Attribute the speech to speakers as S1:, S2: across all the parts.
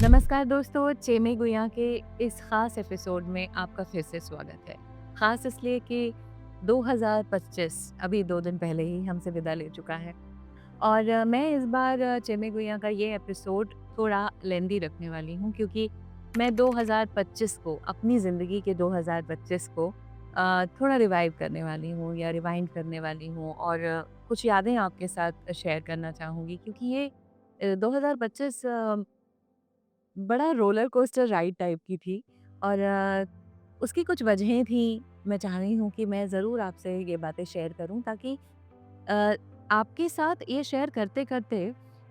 S1: नमस्कार दोस्तों, चेमे गुया के इस ख़ास एपिसोड में आपका फिर से स्वागत है। ख़ास इसलिए कि 2025 अभी 2 दिन पहले ही हमसे विदा ले चुका है और मैं इस बार चेमे गुया का ये एपिसोड थोड़ा लेंदी रखने वाली हूँ क्योंकि मैं 2025 को अपनी ज़िंदगी के 2025 को थोड़ा रिवाइव करने वाली हूँ या रिवाइंड करने वाली हूँ और कुछ यादें आपके साथ शेयर करना चाहूँगी क्योंकि ये 2025 बड़ा रोलर कोस्टर राइड टाइप की थी और उसकी कुछ वजहें थी। मैं चाह रही हूँ कि मैं ज़रूर आपसे ये बातें शेयर करूँ ताकि अ, आपके साथ ये शेयर करते-करते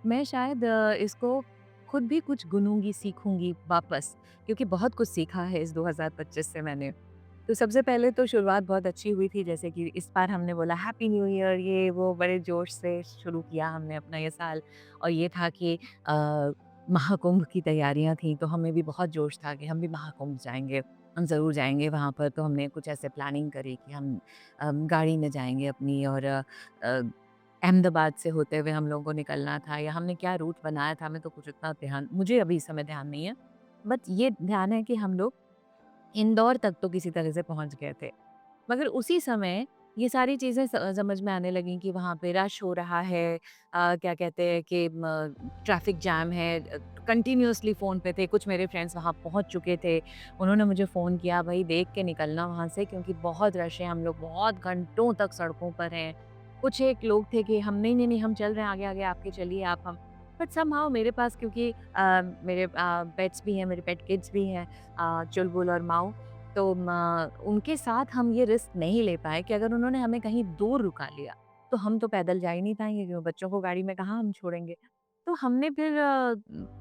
S1: मैं शायद इसको खुद भी कुछ गुनूँगी, सीखूँगी वापस क्योंकि बहुत कुछ सीखा है इस 2025 से मैंने। तो सबसे पहले तो शुरुआत बहुत अच्छी हुई थी जैसे कि इस बार हमने बोला हैप्पी न्यू ईयर ये वो बड़े जोश से शुरू किया हमने अपना ये साल और ये था कि महाकुंभ की तैयारियां थी तो हमें भी बहुत जोश था कि हम भी महाकुंभ जाएंगे, हम ज़रूर जाएंगे वहाँ पर। तो हमने कुछ ऐसे प्लानिंग करी कि हम गाड़ी में जाएंगे अपनी और अहमदाबाद से होते हुए हम लोगों को निकलना था या हमने क्या रूट बनाया था हमें तो कुछ इतना ध्यान मुझे अभी इस समय ध्यान नहीं है। बट ये ध्यान है कि हम लोग इंदौर तक तो किसी तरह से पहुँच गए थे। मगर उसी समय ये सारी चीज़ें समझ में आने लगीं कि वहाँ पे रश हो रहा है, क्या कहते हैं कि ट्रैफ़िक जैम है। कंटिन्यूअसली फ़ोन पे थे, कुछ मेरे फ्रेंड्स वहाँ पहुँच चुके थे। उन्होंने मुझे फ़ोन किया, "भई देख के निकलना वहाँ से क्योंकि बहुत रश है, हम लोग बहुत घंटों तक सड़कों पर हैं।" कुछ एक लोग थे कि हम नहीं, नहीं, नहीं हम चल रहे हैं आगे-आगे आपके चलिए आप हम। बट समहाउ मेरे पास क्योंकि मेरे पेट्स भी हैं, मेरे पेट किड्स भी हैं, चुलबुल और माऊ। तो उनके साथ हम ये रिस्क नहीं ले पाए कि अगर उन्होंने हमें कहीं दूर रुका लिया, तो हम तो पैदल जा ही नहीं पाएँगे क्यों बच्चों को गाड़ी में कहाँ हम छोड़ेंगे। तो हमने फिर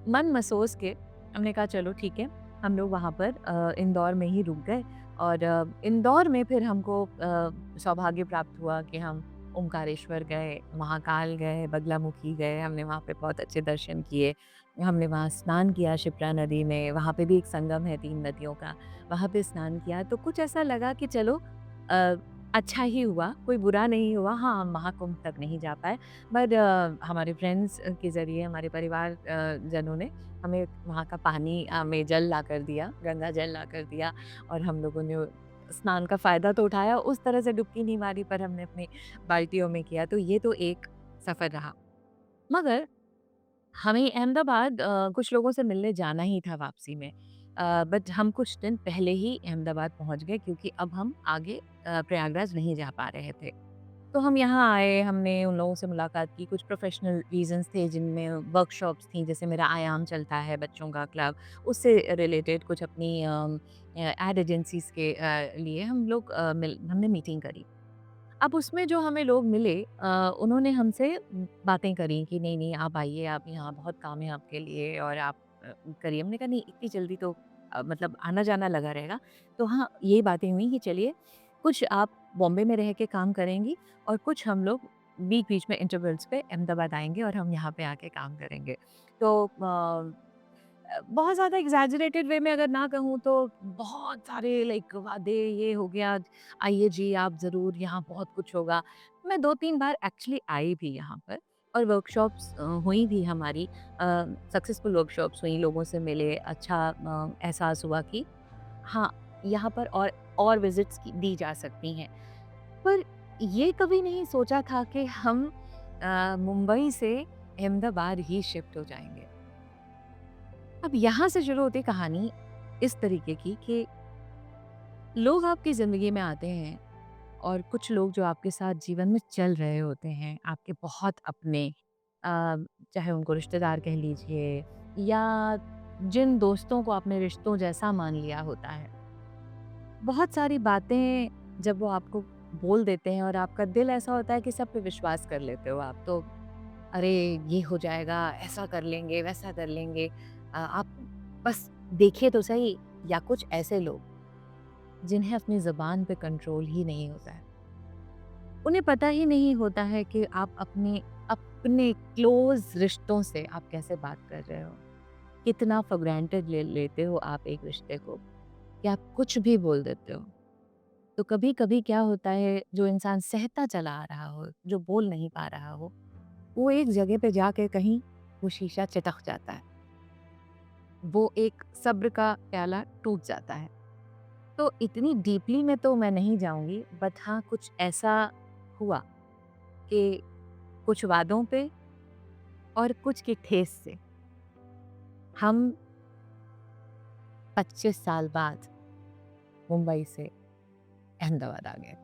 S1: मन मसोस के हमने कहा चलो ठीक है, हम लोग वहाँ पर इंदौर में ही रुक गए और इंदौर में फिर हमको सौभाग्य प्राप्त हुआ कि हम ओंकारेश्वर गए, महाकाल गए, बगलामुखी गए, हमने वहाँ पे बहुत अच्छे दर्शन किए। हमने वहाँ स्नान किया शिप्रा नदी में, वहाँ पे भी एक संगम है 3 नदियों का। वहाँ पे स्नान किया तो कुछ ऐसा लगा कि चलो अ, अच्छा ही हुआ, कोई बुरा नहीं हुआ। हाँ, हम महाकुंभ तक नहीं जा पाए बट हमारे फ्रेंड्स के ज़रिए हमारे परिवार जनों ने हमें वहाँ का पानी में जल लाकर दिया, गंगा जल लाकर दिया और हम लोगों ने स्नान का फ़ायदा तो उठाया, उस तरह से डुबकी नहीं मारी पर हमने अपनी बाल्टियों में किया। तो ये तो एक सफ़र रहा। मगर हमें अहमदाबाद कुछ लोगों से मिलने जाना ही था वापसी में। बट हम कुछ दिन पहले ही अहमदाबाद पहुंच गए क्योंकि अब हम आगे प्रयागराज नहीं जा पा रहे थे। तो हम यहाँ आए, हमने उन लोगों से मुलाकात की, कुछ प्रोफेशनल रीज़न्स थे जिनमें वर्कशॉप्स थी, जैसे मेरा आयाम चलता है बच्चों का क्लब, उससे रिलेटेड कुछ अपनी एड एजेंसीज़ के लिए हम लोग हमने मीटिंग करी। अब उसमें जो हमें लोग मिले उन्होंने हमसे बातें करी कि नहीं, नहीं आप आइए, आप यहाँ बहुत काम है आपके लिए और आप करिए। हमने कहा नहीं इतनी जल्दी तो मतलब आना-जाना लगा रहेगा। तो हाँ, ये बातें हुई कि चलिए कुछ आप बॉम्बे में रह के काम करेंगी और कुछ हम लोग बीच-बीच में इंटरवल्स पे अहमदाबाद आएँगे और हम यहाँ पे आके काम करेंगे। तो बहुत ज़्यादा एग्ज़ैजरेटेड वे में अगर ना कहूँ तो बहुत सारे लाइक वादे ये हो गया, आइए जी आप ज़रूर यहाँ बहुत कुछ होगा। मैं 2-3 बार एक्चुअली आई भी यहाँ पर और वर्कशॉप्स हुई भी हमारी, सक्सेसफुल वर्कशॉप्स हुई, लोगों से मिले, अच्छा एहसास हुआ कि हाँ, यहाँ पर और विज़िट्स की दी जा सकती हैं। पर ये कभी नहीं सोचा था कि हम मुंबई से अहमदाबाद ही शिफ्ट हो जाएँगे। अब यहाँ से शुरू होती कहानी इस तरीके की कि लोग आपकी ज़िंदगी में आते हैं और कुछ लोग जो आपके साथ जीवन में चल रहे होते हैं, आपके बहुत अपने, चाहे उनको रिश्तेदार कह लीजिए या जिन दोस्तों को आपने रिश्तों जैसा मान लिया होता है। बहुत सारी बातें जब वो आपको बोल देते हैं और आपका दिल ऐसा होता है कि सब पे विश्वास कर लेते हो आप तो, अरे ये हो जाएगा, ऐसा कर लेंगे, वैसा कर लेंगे। आप बस देखिए तो सही, या कुछ ऐसे लोग जिन्हें अपनी ज़ुबान पे कंट्रोल ही नहीं होता है। उन्हें पता ही नहीं होता है कि आप अपने अपने क्लोज़ रिश्तों से आप कैसे बात कर रहे हो। कितना फॉर ग्रांटेड ले लेते हो आप एक रिश्ते को, कि आप कुछ भी बोल देते हो। तो कभी-कभी क्या होता है, जो इंसान सहता चला आ रहा हो, जो बोल नहीं पा रहा हो, वो एक जगह पे जाके कहीं वो शीशा चटक जाता है। वो एक सब्र का प्याला टूट जाता है। तो इतनी डीपली में तो मैं नहीं जाऊँगी, बट हाँ, कुछ ऐसा हुआ कि कुछ वादों पे और कुछ की ठेस से हम 25 साल बाद मुंबई से अहमदाबाद आ गए।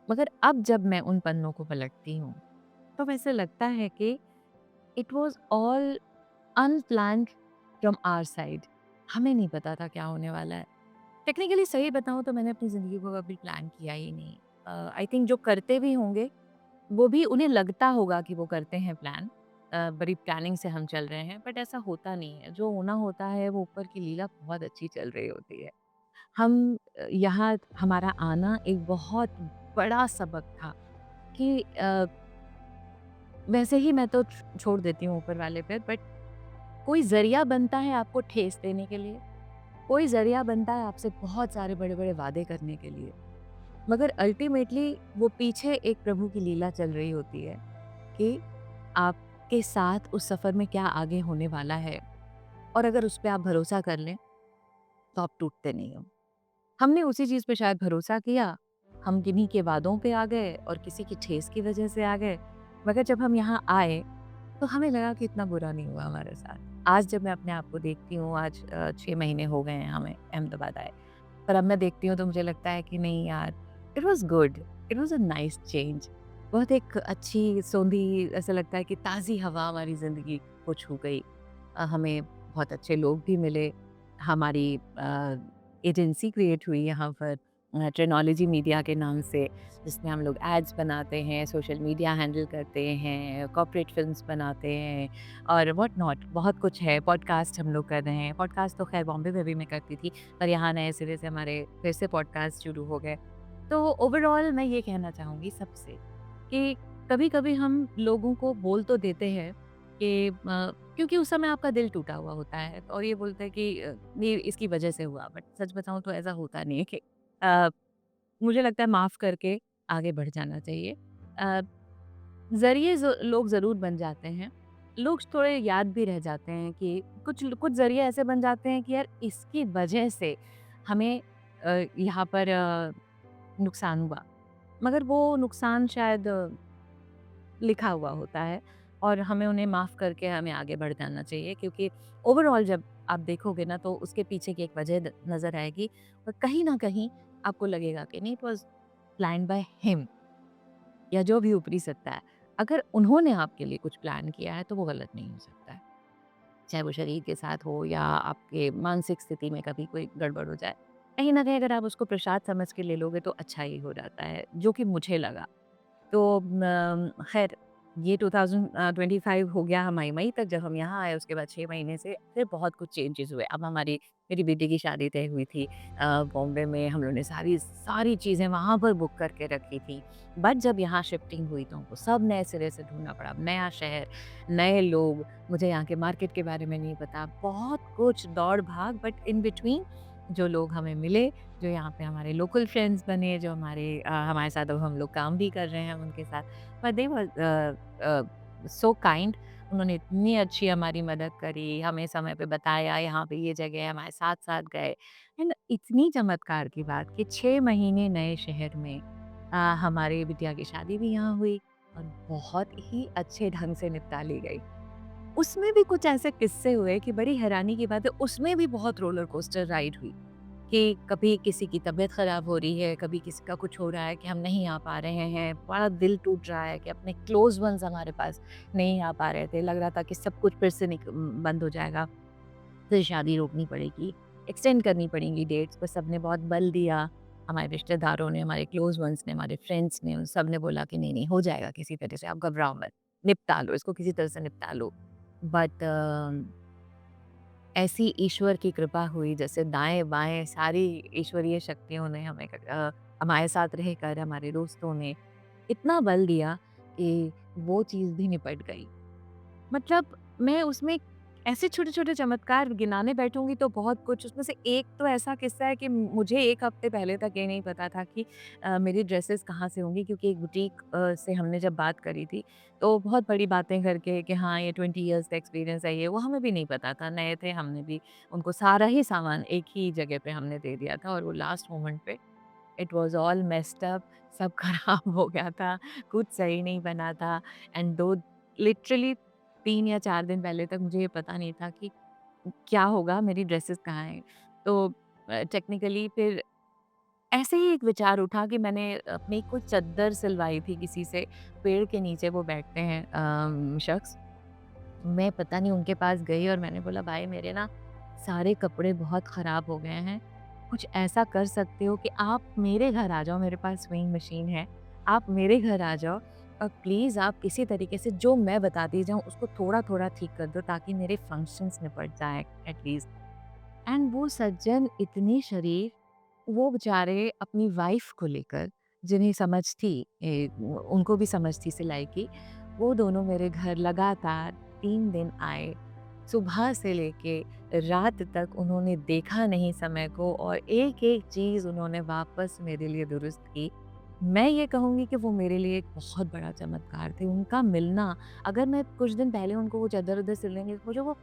S1: मगर अब जब मैं उन पन्नों को पलटती हूँ, तो वैसे लगता है कि it was all unplanned from our side. हमें नहीं पता था क्या होने वाला है। टेक्निकली सही बताऊँ तो मैंने अपनी ज़िंदगी को कभी प्लान किया ही नहीं। आई थिंक जो करते भी होंगे, वो भी उन्हें लगता होगा कि वो करते हैं प्लान। बड़ी प्लानिंग से हम चल रहे हैं, बट ऐसा होता नहीं है। जो होना होता है, वो ऊपर की लीला बहुत अच्छी चल रही होती है। हम यहाँ हमारा आना एक बहुत बड़ा सबक था कि वैसे ही मैं तो छोड़ देती हूँ ऊपर वाले पे, बट कोई ज़रिया बनता है आपको ठेस देने के लिए, कोई ज़रिया बनता है आपसे बहुत सारे बड़े-बड़े वादे करने के लिए। मगर अल्टीमेटली वो पीछे एक प्रभु की लीला चल रही होती है कि आपके साथ उस सफ़र में क्या आगे होने वाला है, और अगर उस पे आप भरोसा कर लें, तो आप टूटते नहीं हो। हमने उसी चीज़ पे शायद भरोसा किया, हम किन्हीं के वादों पे आ गए और किसी की ठेस की वजह से आ गए। मगर जब हम यहाँ आए, तो हमें लगा कि इतना बुरा नहीं हुआ हमारे साथ। आज जब मैं अपने आप को देखती हूँ, आज 6 महीने हो गए हैं हमें अहमदाबाद आए। पर अब मैं देखती हूँ तो मुझे लगता है कि नहीं यार, it was good, it was a nice change. बहुत एक अच्छी सोंधी, ऐसा लगता है कि ताज़ी हवा हमारी ज़िंदगी को छू गई। हमें बहुत अच्छे लोग भी मिले। हमारी एजेंसी क्रिएट हुई यहाँ पर ट्रेनोलॉजी मीडिया के नाम से, जिसमें हम लोग एड्स बनाते हैं, सोशल मीडिया हैंडल करते हैं, कॉर्पोरेट फ़िल्म्स बनाते हैं और व्हाट नॉट, बहुत कुछ है। पॉडकास्ट हम लोग कर रहे हैं। पॉडकास्ट तो ख़ैर बॉम्बे में भी मैं करती थी, पर यहाँ नए सिरे से हमारे फिर से पॉडकास्ट शुरू हो गए। तो ओवरऑल मैं ये कहना चाहूँगी सबसे कि कभी-कभी हम लोगों को बोल तो देते हैं कि क्योंकि उस समय आपका दिल टूटा हुआ होता है और ये बोलते हैं कि ये इसकी वजह से हुआ, बट सच बताऊँ तो ऐसा होता नहीं है कि अ, मुझे लगता है माफ़ करके आगे बढ़ जाना चाहिए। ज़रिए लोग ज़रूर बन जाते हैं। लोग थोड़े याद भी रह जाते हैं कि कुछ कुछ ज़रिए ऐसे बन जाते हैं कि यार इसकी वजह से हमें यहाँ पर नुकसान हुआ। मगर वो नुकसान शायद लिखा हुआ होता है और हमें उन्हें माफ़ करके हमें आगे बढ़ जाना चाहिए, क्योंकि ओवरऑल जब आप देखोगे ना, तो उसके पीछे की एक वजह नज़र आएगी और कहीं ना कहीं आपको लगेगा कि नहीं, it was plan by him, या जो भी ऊपरी सत्ता है। अगर उन्होंने आपके लिए कुछ प्लान किया है तो वो गलत नहीं हो सकता है, चाहे वो शरीर के साथ हो या आपके मानसिक स्थिति में कभी कोई गड़बड़ हो जाए। कहीं ना कहीं अगर आप उसको प्रसाद समझ के ले लोगे तो अच्छा ही हो जाता है, जो कि मुझे लगा। तो खैर, ये 2025 हो गया, हम मई तक जब हम यहाँ आए, उसके बाद 6 महीने से फिर बहुत कुछ चेंजेस हुए। अब मेरी बेटी की शादी तय हुई थी बॉम्बे में, हम लोगों ने सारी सारी चीज़ें वहाँ पर बुक करके रखी थी। बट जब यहाँ शिफ्टिंग हुई तो हमको सब नए सिरे से ढूँढना पड़ा। नया शहर, नए लोग, मुझे यहाँ के मार्केट के बारे में नहीं पता, बहुत कुछ दौड़-भाग, बट इन बिटवीन जो लोग हमें मिले, जो यहाँ पे हमारे लोकल फ्रेंड्स बने, जो हमारे साथ अब हम लोग काम भी कर रहे हैं उनके साथ, पर दे वर सो काइंड। उन्होंने इतनी अच्छी हमारी मदद करी, हमें समय पे बताया यहाँ पे ये जगह है, हमारे साथ-साथ गए। एंड इतनी चमत्कार की बात कि 6 महीने नए शहर में हमारी बिटिया की शादी भी यहाँ हुई और बहुत ही अच्छे ढंग से निपटा ली गई। उसमें भी कुछ ऐसे किस्से हुए कि बड़ी हैरानी की बात है, उसमें भी बहुत रोलर कोस्टर राइड हुई कि कभी किसी की तबीयत ख़राब हो रही है, कभी किसी का कुछ हो रहा है कि हम नहीं आ पा रहे हैं, बड़ा दिल टूट रहा है कि अपने क्लोज़ वन्स हमारे पास नहीं आ पा रहे थे, लग रहा था कि सब कुछ फिर से बंद हो जाएगा, फिर शादी रोकनी पड़ेगी, एक्सटेंड करनी पड़ेंगी डेट्स, पर सबने बहुत बल दिया। हमारे रिश्तेदारों ने, हमारे क्लोज़ वन्स ने, हमारे फ्रेंड्स ने, उन सब ने बोला कि नहीं-नहीं हो जाएगा किसी तरह से, आप घबराओ मत, निपटा लो, इसको किसी तरह से निपटा लो। बट ऐसी ईश्वर की कृपा हुई, जैसे दाएँ-बाएँ सारी ईश्वरीय शक्तियों ने हमारे साथ रहकर, हमारे दोस्तों ने इतना बल दिया कि वो चीज़ भी निपट गई। मतलब मैं उसमें ऐसे छोटे-छोटे चमत्कार गिनाने बैठूँगी तो बहुत कुछ, उसमें से एक तो ऐसा किस्सा है कि मुझे 1 हफ्ते पहले तक ये नहीं पता था कि मेरी ड्रेसेस कहाँ से होंगी, क्योंकि एक बुटीक से हमने जब बात करी थी, तो बहुत बड़ी बातें करके कि हाँ, ये 20 इयर्स का एक्सपीरियंस है ये वो, हमें भी नहीं पता था, नए थे, हमने भी उनको सारा ही सामान एक ही जगह पे हमने दे दिया था और वो लास्ट मोमेंट पे it was all messed up, सब खराब हो गया था, कुछ सही नहीं बना था। एंड 2 लिटरली 3 या 4 दिन पहले तक मुझे ये पता नहीं था कि क्या होगा, मेरी ड्रेसेस कहाँ हैं। तो टेक्निकली फिर ऐसे ही एक विचार उठा कि मैंने अपनी कोई चद्दर सिलवाई थी किसी से, पेड़ के नीचे वो बैठते हैं शख्स। मैं पता नहीं उनके पास गई और मैंने बोला, भाई मेरे ना सारे कपड़े बहुत ख़राब हो गए हैं, कुछ ऐसा कर सकते हो कि आप मेरे घर आ जाओ, मेरे पास स्विंग मशीन है, आप मेरे घर आ जाओ और प्लीज़ आप किसी तरीके से जो मैं बताती जाऊँ उसको थोड़ा-थोड़ा ठीक कर दो ताकि मेरे फंक्शंस निपट जाएँ एटलीस्ट। एंड वो सज्जन इतने शरीफ, वो बेचारे अपनी वाइफ़ को लेकर, जिन्हें समझ थी, उनको भी समझ थी सिलाई की, वो दोनों मेरे घर लगातार 3 दिन आए। सुबह से लेके रात तक उन्होंने देखा नहीं समय को और एक-एक चीज़ उन्होंने वापस मेरे लिए दुरुस्त की। मैं ये कहूँगी कि वो मेरे लिए एक बहुत बड़ा चमत्कार थे। उनका मिलना, अगर मैं कुछ दिन पहले उनको वो चादर-वादर सिलने, मुझे वो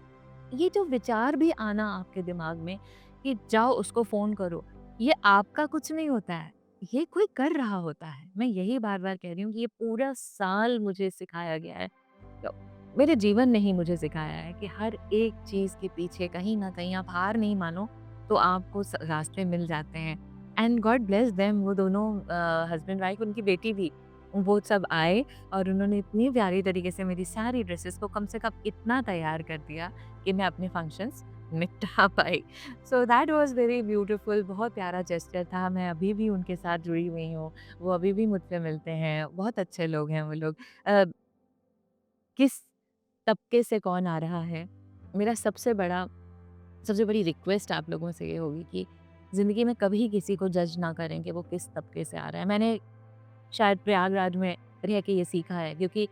S1: ये जो विचार भी आना आपके दिमाग में कि जाओ उसको फ़ोन करो, ये आपका कुछ नहीं होता है, ये कोई कर रहा होता है। मैं यही बार-बार कह रही हूँ कि ये पूरा साल मुझे सिखाया गया है। तो मेरे जीवन ने ही मुझे सिखाया है कि हर एक चीज़ के पीछे कहीं न कहीं आप हार नहीं मानो, तो आपको स रास्ते मिल जाते हैं। एंड गॉड ब्लेस देम, वो दोनों हस्बैंड वाइफ, उनकी बेटी भी, वो सब आए और उन्होंने इतनी प्यारी तरीके से मेरी सारी ड्रेसेस को कम से कम इतना तैयार कर दिया कि मैं अपने फंक्शंस निपटा पाई। So that was very beautiful, बहुत प्यारा जेस्चर था। मैं अभी भी उनके साथ जुड़ी हुई हूँ, वो अभी भी मुझसे मिलते हैं, बहुत अच्छे लोग हैं वो लोग। किस तबके से कौन आ रहा है, मेरा सबसे बड़ी रिक्वेस्ट आप लोगों से ये होगी कि ज़िंदगी में कभी किसी को जज ना करें कि वो किस तबके से आ रहा है। मैंने शायद प्रयागराज में रह के ये सीखा है, क्योंकि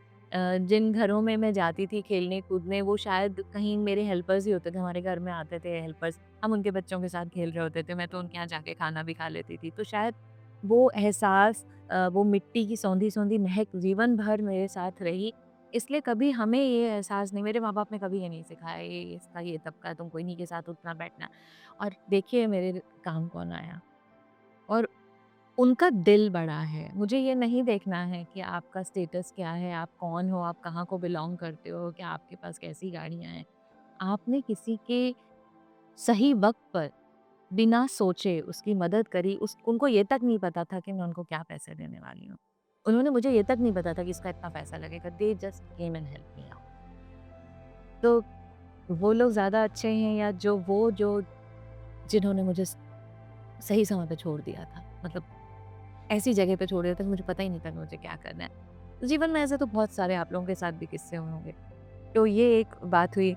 S1: जिन घरों में मैं जाती थी खेलने कूदने, वो शायद कहीं मेरे हेल्पर्स ही होते थे, हमारे घर में आते थे हेल्पर्स, हम उनके बच्चों के साथ खेल रहे होते थे, मैं तो उनके यहाँ जाके खाना भी खा लेती थी। तो शायद वो एहसास, वो मिट्टी की सौंधी-सौंधी महक जीवन भर मेरे साथ रही, इसलिए कभी हमें ये एहसास नहीं, मेरे माँ-बाप ने कभी ये नहीं सिखाया, ये इसका ये तबका, तुमको इन्हीं के साथ उठना-बैठना। और देखिए मेरे काम कौन आया, और उनका दिल बड़ा है। मुझे ये नहीं देखना है कि आपका स्टेटस क्या है, आप कौन हो, आप कहाँ को बिलॉन्ग करते हो, क्या आपके पास कैसी गाड़ियाँ हैं। आपने किसी के सही वक़्त पर बिना सोचे उसकी मदद करी, उस उनको ये तक नहीं पता था कि मैं उनको क्या पैसे देने वाली हूँ। उन्होंने मुझे ये तक नहीं पता था कि इसका इतना पैसा लगेगा। They just came and help me out. तो वो लोग ज़्यादा अच्छे हैं या जो जिन्होंने मुझे सही समय पे छोड़ दिया था। मतलब ऐसी जगह पे छोड़ दिया था कि मुझे पता ही नहीं था कि मुझे क्या करना है। जीवन में ऐसे तो बहुत सारे आप लोगों के साथ भी किस्से हुए होंगे। तो ये एक बात हुई।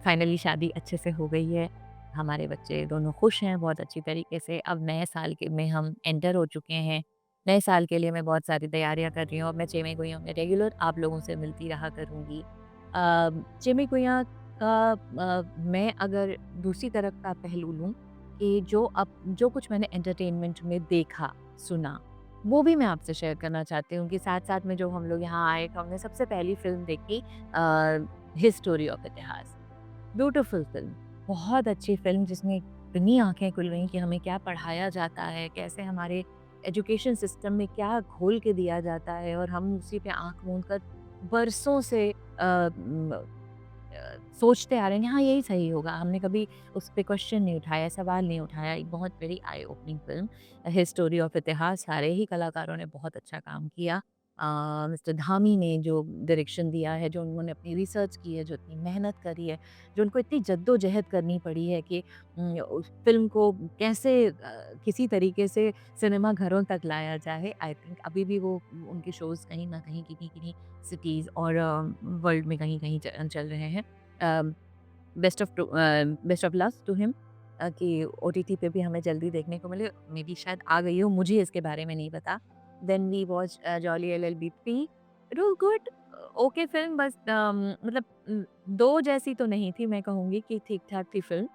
S1: फाइनली शादी अच्छे से हो गई है। हमारे बच्चे दोनों खुश हैं बहुत अच्छी तरीके से। अब नए साल के में हम एंटर हो चुके हैं। नए साल के लिए मैं बहुत सारी तैयारियां कर रही हूँ। अब मैं चेमई गुइया में रेगुलर आप लोगों से मिलती रहा करूँगी। चेमई गुइया का मैं अगर दूसरी तरफ का पहलू लूँ कि जो कुछ मैंने एंटरटेनमेंट में देखा, सुना, वो भी मैं आपसे शेयर करना चाहती हूँ कि साथ-साथ में जो हम लोग यहाँ आए, तो हमने सबसे पहली फ़िल्म देखी हिस्टोरी ऑफ इतिहास। ब्यूटीफुल फ़िल्म, बहुत अच्छी फ़िल्म जिसमें इतनी आँखें खुल गईं कि हमें क्या पढ़ाया जाता है, कैसे हमारे एजुकेशन सिस्टम में क्या घोल के दिया जाता है और हम उसी पे आँख मूंद कर बरसों से सोचते आ रहे हैं, हाँ, यही सही होगा। हमने कभी उस पे क्वेश्चन नहीं उठाया, सवाल नहीं उठाया। एक बहुत बड़ी आई ओपनिंग फ़िल्म हिस्टोरी ऑफ इतिहास, सारे ही कलाकारों ने बहुत अच्छा काम किया। मिस्टर धामी ने जो डायरेक्शन दिया है, जो उन्होंने अपनी रिसर्च की है, जो इतनी मेहनत करी है, जो उनको इतनी जद्दोजहद करनी पड़ी है कि उस फ़िल्म को कैसे किसी तरीके से सिनेमा घरों तक लाया जाए। आई थिंक अभी भी वो उनके शोज़ कहीं न कहीं, किन्हीं-किन्हीं सिटीज़ और वर्ल्ड में कहीं-कहीं चल रहे हैं। Best of luck to him कि ओटीटी पे भी हमें जल्दी देखने को मिले। मेबी शायद आ गई हो, मुझे इसके बारे में नहीं पता। Then we watch Jolly LLB 3। It was good. Okay film, बस मतलब 2 जैसी तो नहीं थी, मैं कहूँगी कि ठीक-ठाक थी फ़िल्म।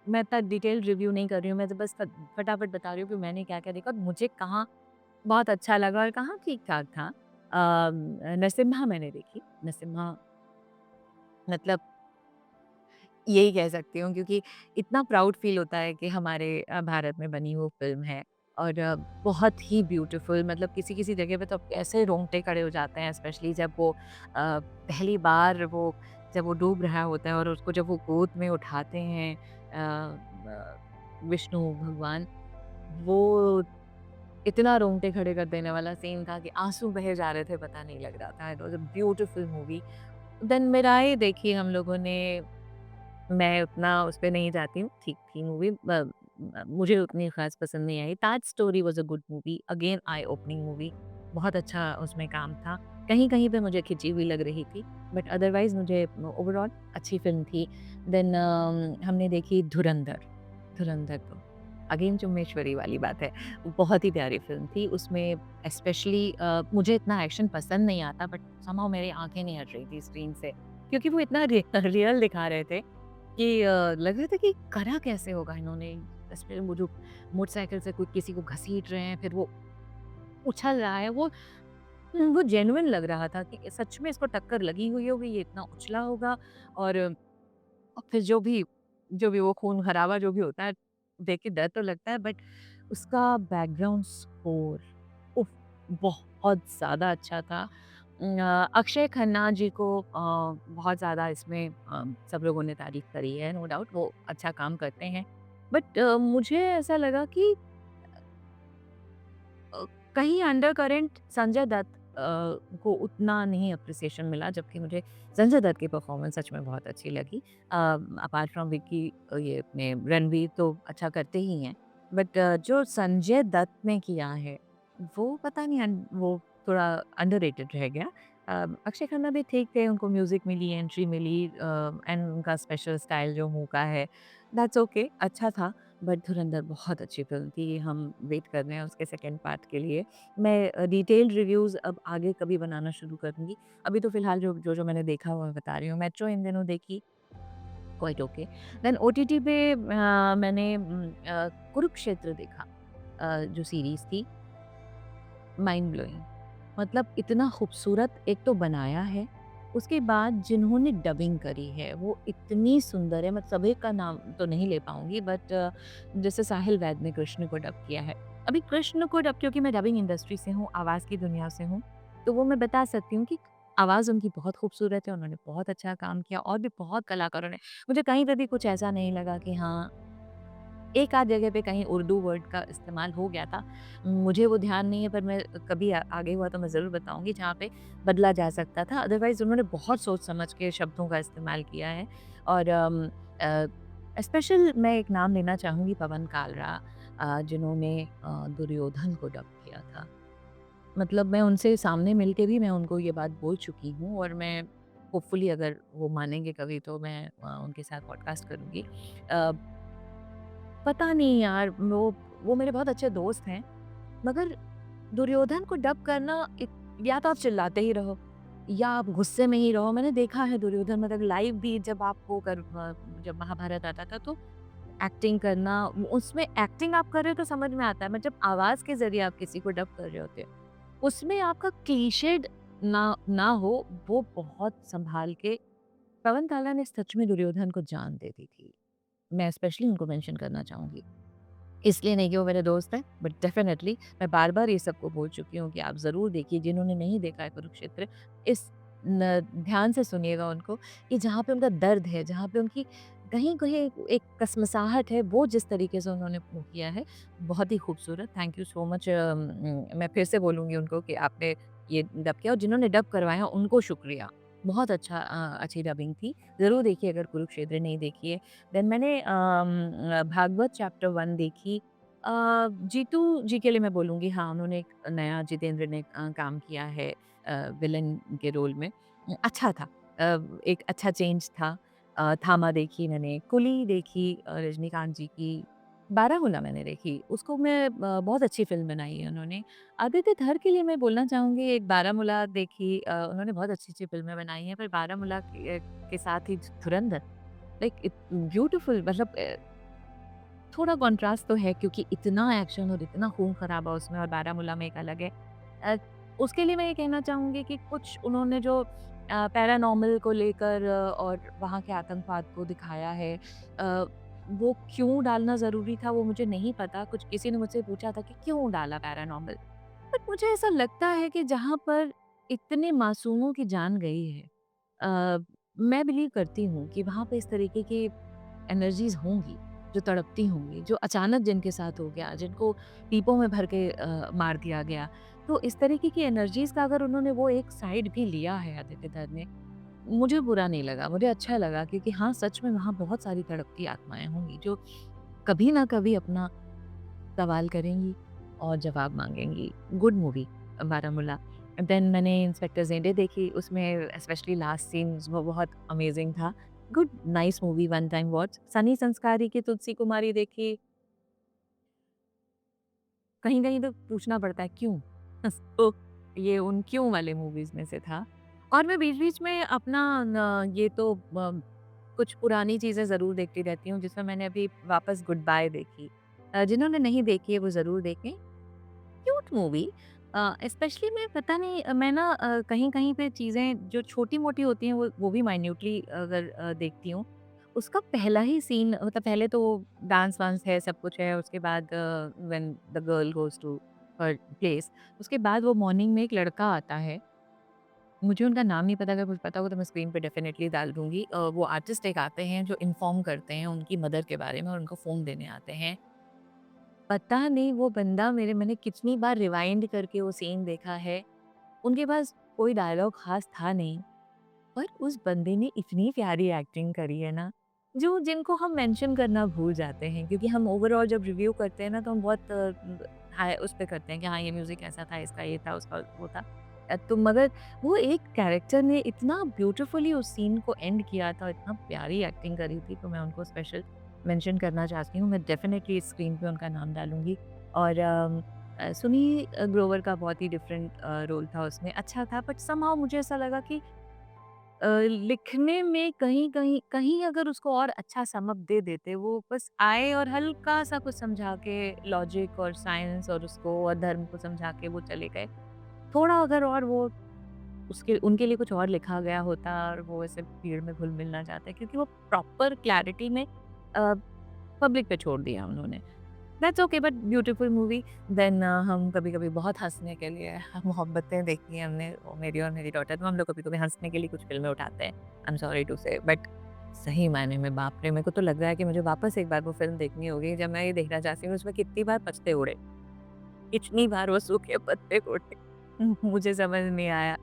S1: मैं इतना डिटेल्ड रिव्यू नहीं कर रही हूँ, मैं तो बस फटाफट बता रही हूँ कि मैंने क्या-क्या देखा और मुझे कहाँ बहुत अच्छा लगा और कहाँ ठीक-ठाक था। नरसिम्हा मैंने देखी। नरसिम्हा मतलब यही कह सकती हूँ, क्योंकि इतना प्राउड फ़ील होता है कि हमारे भारत में बनी वो फ़िल्म है और बहुत ही ब्यूटीफुल, मतलब किसी-किसी जगह पे तो आपके ऐसे रोंगटे खड़े हो जाते हैं, स्पेशली जब वो पहली बार वो जब वो डूब रहा होता है और उसको जब वो गोद में उठाते हैं विष्णु भगवान, वो इतना रोंगटे खड़े कर देने वाला सीन था कि आँसू बहे जा रहे थे, पता नहीं लग रहा था। It was a beautiful movie. Then Mirai देखी हम लोगों ने। मैं उतना उस पे नहीं जाती हूँ, ठीक थी मूवी, मुझे उतनी ख़ास पसंद नहीं आई। Taj Story was a good movie, again eye opening movie, बहुत अच्छा उसमें काम था। कहीं-कहीं पे मुझे खिंची हुई लग रही थी, बट अदरवाइज़ मुझे ओवरऑल अच्छी फ़िल्म थी। देन हमने देखी धुरंधर। धुरंधर तो अगेन चुम्मेश्वरी वाली बात है, वो बहुत ही प्यारी फ़िल्म थी। उसमें स्पेशली मुझे इतना एक्शन पसंद नहीं आता, बट समहाउ मेरी आँखें नहीं हट रही थी स्क्रीन से, क्योंकि वो इतना रियल दिखा रहे थे कि लग रहा था कि करा कैसे होगा इन्होंने। स्पेशली वो जो मोटरसाइकिल से कोई किसी को घसीट रहे हैं, फिर वो उछल रहा है, वो जेन्युइन लग रहा था कि सच में इसको टक्कर लगी हुई होगी, ये इतना उछला होगा। और फिर जो भी वो खून-खराबा जो भी होता है, देख के डर तो लगता है, बट उसका बैकग्राउंड स्कोर, उफ़! बहुत ज़्यादा अच्छा था। अक्षय खन्ना जी को बहुत ज़्यादा इसमें सब लोगों ने तारीफ़ करी है, नो डाउट वो अच्छा काम करते हैं। बट मुझे ऐसा लगा कि अ, कहीं अंडरकरेंट संजय दत्त को उतना नहीं एप्रिसिएशन मिला, जबकि मुझे संजय दत्त की परफॉर्मेंस सच में बहुत अच्छी लगी। अपार्ट फ्रॉम विक्की, ये अपने रणवीर तो अच्छा करते ही हैं, बट जो संजय दत्त ने किया है, वो पता नहीं वो थोड़ा अंडररेटेड रह गया। अक्षय खन्ना भी ठीक थे, उनको म्यूज़िक मिली, एंट्री मिली, एंड उनका स्पेशल स्टाइल जो मुँह का है, दैट्स ओके, अच्छा था। बट धुरंधर बहुत अच्छी फ़िल्म थी, हम वेट कर रहे हैं उसके सेकंड पार्ट के लिए। मैं डिटेल्ड रिव्यूज़ अब आगे कभी बनाना शुरू करूँगी। अभी तो फ़िलहाल जो मैंने देखा वो मैं बता रही हूँ। मेट्रो इन दिनों देखी, क्वाइट ओके। देन ओटीटी पे मैंने कुरुक्षेत्र देखा, जो सीरीज़ थी, माइंड ब्लोइंग। मतलब इतना खूबसूरत एक तो बनाया है, उसके बाद जिन्होंने डबिंग करी है वो इतनी सुंदर है, मैं सभी का नाम तो नहीं ले पाऊँगी, बट जैसे साहिल वैद ने कृष्ण को डब किया है। अभी कृष्ण को डब, क्योंकि मैं डबिंग इंडस्ट्री से हूँ, आवाज़ की दुनिया से हूँ, तो वो मैं बता सकती हूँ कि आवाज़ उनकी बहुत खूबसूरत है, उन्होंने बहुत अच्छा काम किया और भी बहुत कलाकारों ने, मुझे कहीं पे भी कुछ ऐसा नहीं लगा कि हाँ, एक आध जगह पे कहीं उर्दू वर्ड का इस्तेमाल हो गया था। मुझे वो ध्यान नहीं है, पर मैं कभी आगे हुआ तो मैं ज़रूर बताऊँगी जहाँ पे बदला जा सकता था। अदरवाइज़ उन्होंने बहुत सोच समझ के शब्दों का इस्तेमाल किया है। और अ, स्पेशल मैं एक नाम लेना चाहूँगी, पवन कालरा, जिन्होंने दुर्योधन को डब किया था। मतलब मैं उनसे सामने मिल के भी मैं उनको ये बात बोल चुकी हूँ और मैं होपफुली अगर वो मानेंगे कभी तो मैं उनके साथ पॉडकास्ट करूँगी। अ, पता नहीं यार, वो मेरे बहुत अच्छे दोस्त हैं, मगर दुर्योधन को डब करना या तो आप चिल्लाते ही रहो या आप गुस्से में ही रहो। मैंने देखा है दुर्योधन, मतलब लाइव भी जब आप जब महाभारत आता था तो एक्टिंग करना, उसमें एक्टिंग आप कर रहे हो तो समझ में आता है, बट जब आवाज़ के ज़रिए आप किसी को डब कर रहे होते हो, उसमें आपका क्लीशेड ना ना हो, वो बहुत सँभाल के पवन काला ने सच में दुर्योधन को जान दे दी थी। मैं स्पेशली उनको मेंशन करना चाहूँगी। इसलिए नहीं कि वो मेरे दोस्त हैं, बट डेफ़िनेटली मैं बार-बार ये सबको बोल चुकी हूँ कि आप ज़रूर देखिए, जिन्होंने नहीं देखा है कुरुक्षेत्र, इस न ध्यान से सुनिएगा उनको, कि जहाँ पे उनका दर्द है, जहाँ पे उनकी कहीं-कहीं एक कसमसाहट है, वो जिस तरीके से उन्होंने वो किया है, बहुत ही खूबसूरत। Thank you so much. मैं फिर से बोलूँगी उनको कि आपने ये डब किया, और जिन्होंने डब करवाया उनको शुक्रिया। बहुत अच्छी डबिंग थी। ज़रूर देखिए अगर कुरुक्षेत्र नहीं देखी है। देन मैंने भागवत चैप्टर 1 देखी। जीतू जी के लिए मैं बोलूँगी, हाँ, उन्होंने एक नया, जितेंद्र ने काम किया है विलेन के रोल में। अच्छा था। एक अच्छा चेंज था। थामा देखी मैंने, कुली देखी रजनीकांत जी की। बारामूला मैंने देखी, उसको मैं बहुत अच्छी फ़िल्म बनाई है उन्होंने। आदित्य धर के लिए मैं बोलना चाहूँगी, एक बारामूला देखी, उन्होंने बहुत अच्छी-अच्छी फ़िल्में बनाई हैं, पर बारामूला के साथ ही धुरंधर, लाइक इत ब्यूटीफुल, मतलब थोड़ा कॉन्ट्रास्ट तो है क्योंकि इतना एक्शन और इतना खून-खराबा उसमें, और बारामूला में एक अलग है। अ, उसके लिए मैं ये कहना चाहूँगी कि कुछ उन्होंने जो पैरानॉर्मल को लेकर और वहाँ के आतंकवाद को दिखाया है, वो क्यों डालना ज़रूरी था वो मुझे नहीं पता। कुछ किसी ने मुझसे पूछा था कि क्यों डाला पैरानॉर्मल? बट मुझे ऐसा लगता है कि जहाँ पर इतने मासूमों की जान गई है, मैं बिलीव करती हूँ कि वहाँ पे इस तरीके की एनर्जीज़ होंगी, जो तड़पती होंगी, जो अचानक जिनके साथ हो गया, जिनको पीपों में भर के मार दिया गया। तो इस तरीके की एनर्जीज़ का अगर उन्होंने वो एक साइड भी लिया है आदित्य धर ने, मुझे बुरा नहीं लगा, मुझे अच्छा लगा, क्योंकि हाँ, सच में वहाँ बहुत सारी तड़पती आत्माएँ होंगी जो कभी ना कभी अपना सवाल करेंगी और जवाब माँगेंगी। Good movie Baramulla. देन मैंने इंस्पेक्टर ज़ेंडे देखी, उसमें स्पेशली लास्ट सीन्स वो बहुत अमेज़िंग था। Good nice movie, one time watch. Sunny Sanskari की तुलसी कुमारी देखी, कहीं-कहीं तो पूछना पड़ता है क्यों? तो ये उन क्यों वाले मूवीज़ में से था। और मैं बीच-बीच में अपना न ये तो कुछ पुरानी चीज़ें ज़रूर देखती रहती हूँ, जिसमें मैंने अभी वापस गुड बाय देखी। जिन्होंने नहीं देखी है वो ज़रूर देखें। क्यूट मूवी, स्पेशली मैं पता नहीं, मैं ना कहीं-कहीं पे चीज़ें जो छोटी-मोटी होती हैं वो भी माइन्यूटली अगर देखती हूँ। उसका पहला ही सीन, मतलब पहले तो डांस-वांस है, सब कुछ है, उसके बाद when the girl goes to her place, उसके बाद वो मॉर्निंग में एक लड़का आता है, मुझे उनका नाम नहीं पता, अगर मुझे पता होगा तो मैं स्क्रीन पे डेफ़िनेटली डाल दूँगी। वो आर्टिस्ट एक आते हैं जो इन्फॉर्म करते हैं उनकी मदर के बारे में और उनको फ़ोन देने आते हैं। पता नहीं वो बंदा, मैंने कितनी बार रिवाइंड करके वो सीन देखा है। उनके पास कोई डायलॉग ख़ास था नहीं, पर उस बंदे ने इतनी प्यारी एक्टिंग करी है ना, जो जिनको हम मेंशन करना भूल जाते हैं, क्योंकि हम ओवरऑल जब रिव्यू करते हैं ना तो हम बहुत हाय उस पे करते हैं कि हाँ, ये म्यूज़िक ऐसा था, इसका ये था, उसका वो था। तो मगर वो एक कैरेक्टर ने इतना ब्यूटीफुली उस सीन को एंड किया था, इतना प्यारी एक्टिंग करी थी, तो मैं उनको स्पेशल मेंशन करना चाहती हूँ। मैं डेफ़िनेटली स्क्रीन पे उनका नाम डालूँगी। और सुनी ग्रोवर का बहुत ही डिफरेंट रोल था उसमें, अच्छा था, बट समहाउ मुझे ऐसा लगा कि लिखने में कहीं कहीं अगर उसको और अच्छा सम अप दे देते, वो बस आए और हल्का-सा कुछ समझा के लॉजिक और साइंस और उसको और धर्म को समझा के वो चले गए। थोड़ा अगर और वो उसके उनके लिए कुछ और लिखा गया होता और वो ऐसे भीड़ में घुल-मिल ना जाते, क्योंकि वो प्रॉपर क्लैरिटी में पब्लिक पे छोड़ दिया उन्होंने। That's okay, but beautiful movie. Then हम कभी-कभी बहुत हँसने के लिए मोहब्बतें देखी हैं हमने, वो मेरी और मेरी डॉटर, तो हम लोग कभी-कभी हँसने के लिए कुछ फ़िल्में उठाते हैं। आई एम सॉरी टू से, बट सही मायने में बाप रे! मेरे को तो लग रहा है कि मुझे वापस एक बार वो फ़िल्म देखनी होगी। जब मैं ये देखना चाहती हूँ उसमें कितनी बार पत्ते उड़े, कितनी बार वो सूखे पत्ते उड़े, मुझे समझ नहीं आया।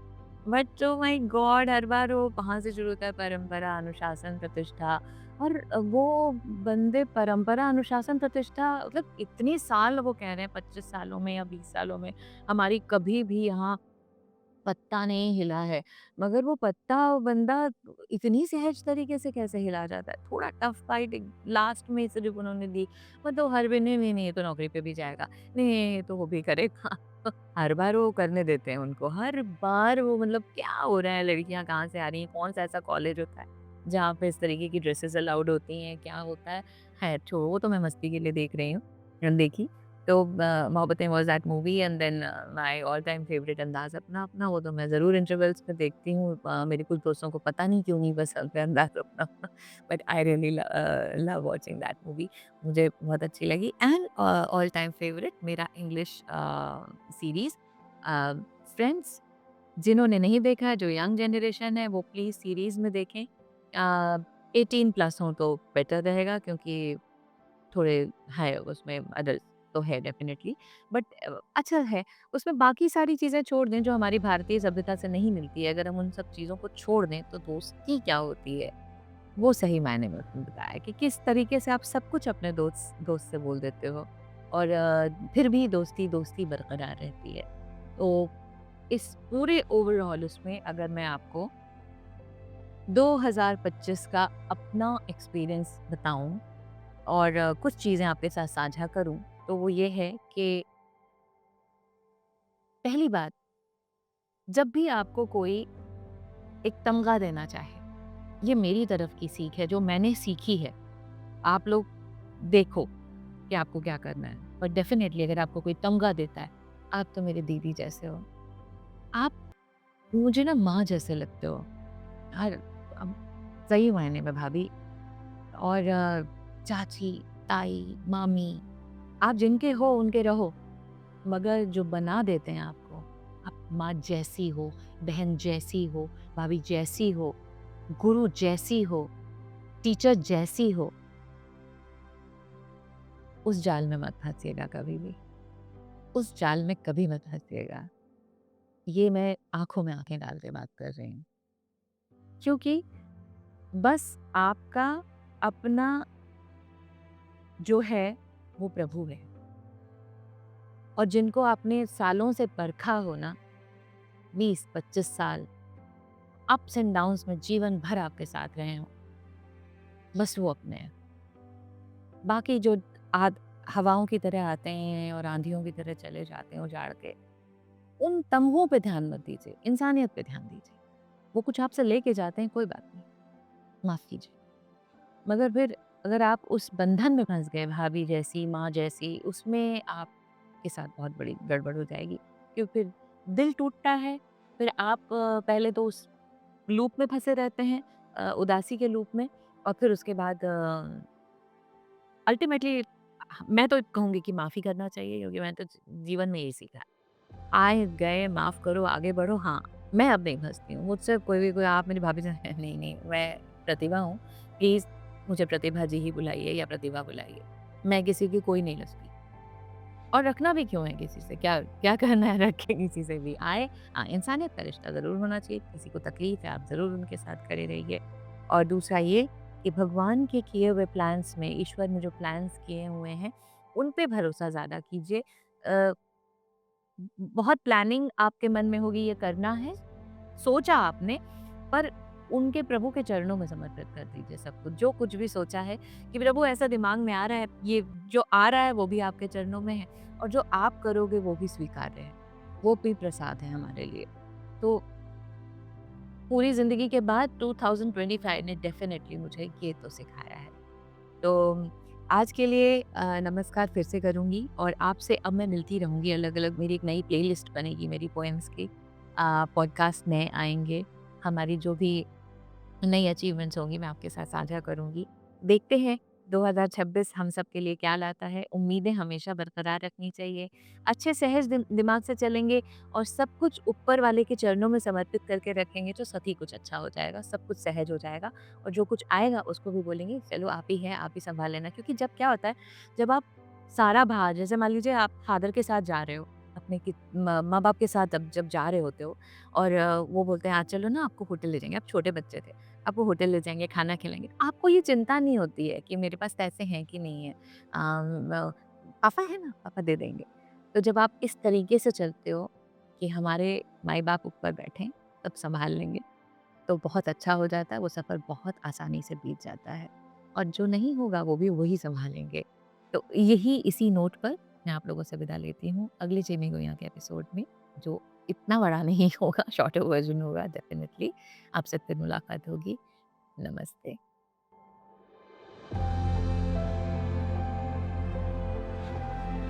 S1: But oh my God! हर बार वो कहाँ से शुरू होता है, परंपरा, अनुशासन, प्रतिष्ठा, और वो बंदे परंपरा, अनुशासन, प्रतिष्ठा, मतलब इतनी साल वो कह रहे हैं, 25 सालों में या 20 सालों में हमारी कभी भी यहाँ पत्ता नहीं हिला है। मगर वो पत्ता बंदा इतनी सहज तरीके से कैसे हिला जाता है? थोड़ा टफ फाइट लास्ट में सिर्फ़ उन्होंने दी, मतलब हर बार नहीं, ये तो नौकरी पे भी जाएगा, नहीं, ये तो वो भी करेगा। हर बार वो करने देते हैं उनको, हर बार वो, मतलब क्या हो रहा है? लड़कियाँ कहाँ से आ रही हैं? कौन-सा ऐसा कॉलेज होता है, जहाँ पे इस तरीके की ड्रेसेज़ अलाउड होती हैं? क्या होता है? खैर छोड़ो, वो तो मैं मस्ती के लिए देख रही हूँ, देखी। तो Mohabbatein was that movie, and then my all time favourite Andaz Apna Apna, वो तो मैं ज़रूर इंटरवल्स में देखती हूँ। मेरे कुछ दोस्तों को पता नहीं क्यों नहीं पसंद है अंदाज़ अपना-अपना, but I really love watching that movie, मुझे बहुत अच्छी लगी। एंड ऑल टाइम फेवरेट मेरा इंग्लिश सीरीज़ फ्रेंड्स, जिन्होंने नहीं देखा है, जो यंग जनरेशन है, वो प्लीज़ सीरीज़ में देखें। 18 प्लस हों तो बेटर रहेगा, क्योंकि थोड़े है उसमें एडल्ट तो है डेफ़िनेटली, बट अच्छा है। उसमें बाकी सारी चीज़ें छोड़ दें जो हमारी भारतीय सभ्यता से नहीं मिलती है, अगर हम उन सब चीज़ों को छोड़ दें तो दोस्ती क्या होती है, वो सही मायने में उसमें बताया कि किस तरीके से आप सब कुछ अपने दोस्त दोस्त से बोल देते हो, और फिर भी दोस्ती बरकरार रहती है। तो इस पूरे ओवरऑल उसमें अगर मैं आपको 2025 का अपना एक्सपीरियंस बताऊँ, और कुछ चीज़ें आपके साथ साझा करूँ, तो वो ये है कि पहली बात, जब भी आपको कोई एक तमगा देना चाहे, ये मेरी तरफ की सीख है जो मैंने सीखी है। आप लोग देखो कि आपको क्या करना है। पर डेफ़िनेटली अगर आपको कोई तमगा देता है, आप तो मेरी दीदी जैसे हो। आप मुझे ना माँ जैसे लगते हो। हर अब सही मायने में भाभी। और चाची, ताई, मामी, आप जिनके हो उनके रहो। मगर जो बना देते हैं आपको, आप माँ जैसी हो, बहन जैसी हो, भाभी जैसी हो, गुरु जैसी हो, टीचर जैसी हो, उस जाल में मत फँसिएगा कभी भी। उस जाल में कभी मत फँसिएगा। ये मैं आँखों में आँखें डाल के बात कर रही हूँ। क्योंकि बस आपका अपना जो है वो प्रभु है। और जिनको आपने सालों से परखा हो ना, 20-25 साल, अप्स एंड डाउन्स में जीवन भर आपके साथ रहे हों, बस वो अपने हैं। बाकी जो आद हवाओं की तरह आते हैं और आंधियों की तरह चले जाते हैं उजाड़ के, उन तमगों पे ध्यान मत दीजिए, इंसानियत पे ध्यान दीजिए। वो कुछ आपसे लेके जाते हैं, कोई बात नहीं, माफ़ कीजिए। मगर फिर अगर आप उस बंधन में फँस गए, भाभी जैसी, माँ जैसी, उसमें आपके साथ बहुत बड़ी गड़बड़ हो जाएगी। क्यों फिर दिल टूटता है, फिर आप पहले तो उस लूप में फँसे रहते हैं, उदासी के लूप में, और फिर उसके बाद अल्टीमेटली मैं तो कहूँगी कि माफ़ी करना चाहिए, क्योंकि मैंने तो जीवन में यही सीखा है। आए गए माफ़ करो, आगे बढ़ो। हाँ, मैं अब नहीं फँसती हूँ। मुझसे कोई आप मेरी भाभी से नहीं, नहीं, मैं प्रतिभा हूँ। प्लीज़ मुझे प्रतिभा जी ही बुलाइए या प्रतिभा बुलाइए। मैं किसी की कोई नहीं लगती। और रखना भी क्यों है किसी से? क्या क्या करना है रख के किसी से भी? इंसानियत का रिश्ता ज़रूर होना चाहिए। किसी को तकलीफ़ है, आप ज़रूर उनके साथ खड़े रहिए। और दूसरा ये कि भगवान के किए हुए प्लान्स में, ईश्वर ने जो प्लान्स किए हुए हैं, उन पे भरोसा ज़्यादा कीजिए। अ, बहुत प्लानिंग आपके मन में होगी ये करना है, सोचा आपने, पर उनके प्रभु के चरणों में समर्पित कर दीजिए सब कुछ। जो कुछ भी सोचा है कि प्रभु ऐसा दिमाग में आ रहा है, ये जो आ रहा है वो भी आपके चरणों में है, और जो आप करोगे वो भी स्वीकार्य है। वो भी प्रसाद है हमारे लिए। तो पूरी ज़िंदगी के बाद 2025 ने डेफ़िनेटली मुझे ये तो सिखाया है। तो आज के लिए नमस्कार फिर से करूँगी, और आपसे अब मैं मिलती रहूँगी अलग-अलग। मेरी एक नई प्लेलिस्ट बनेगी मेरी पोएम्स की। पॉडकास्ट नए आएँगे। हमारी जो भी नई अचीवमेंट्स होंगी मैं आपके साथ साझा करूँगी। देखते हैं 2026 हम सब के लिए क्या लाता है। उम्मीदें हमेशा बरकरार रखनी चाहिए। अच्छे सहज दिमाग से चलेंगे और सब कुछ ऊपर वाले के चरणों में समर्पित करके रखेंगे, तो सभी कुछ अच्छा हो जाएगा, सब कुछ सहज हो जाएगा, और जो कुछ आएगा उसको भी बोलेंगे चलो आप ही हैं, आप ही सँभाल लेना। क्योंकि जब क्या होता है, जब आप सारा भार, जैसे मान लीजिए आप फादर के साथ जा रहे हो, अपने कि म माँ-बाप के साथ अब जब जा रहे होते हो, और वो बोलते हैं आज चलो ना आपको होटल ले जाएँगे, आप छोटे बच्चे थे। आपको होटल ले जाएँगे, खाना खिलाएँगे। आपको ये चिंता नहीं होती है कि मेरे पास पैसे हैं कि नहीं है। पापा है ना, पापा दे देंगे। तो जब आप इस तरीके से चलते हो कि हमारे माई-बाप ऊपर बैठे हैं, तब सँभाल लेंगे, तो बहुत अच्छा हो जाता है, वो सफ़र बहुत आसानी से बीत जाता है। और जो नहीं होगा वो भी वही सँभालेंगे। तो यही इसी नोट पर मैं आप लोगों से विदा लेती हूँ। अगले चिमी गुइया के एपिसोड में, जो इतना बड़ा नहीं होगा, शॉर्टर वर्ज़न होगा डेफ़िनिटली, आपसे फिर मुलाकात होगी। नमस्ते।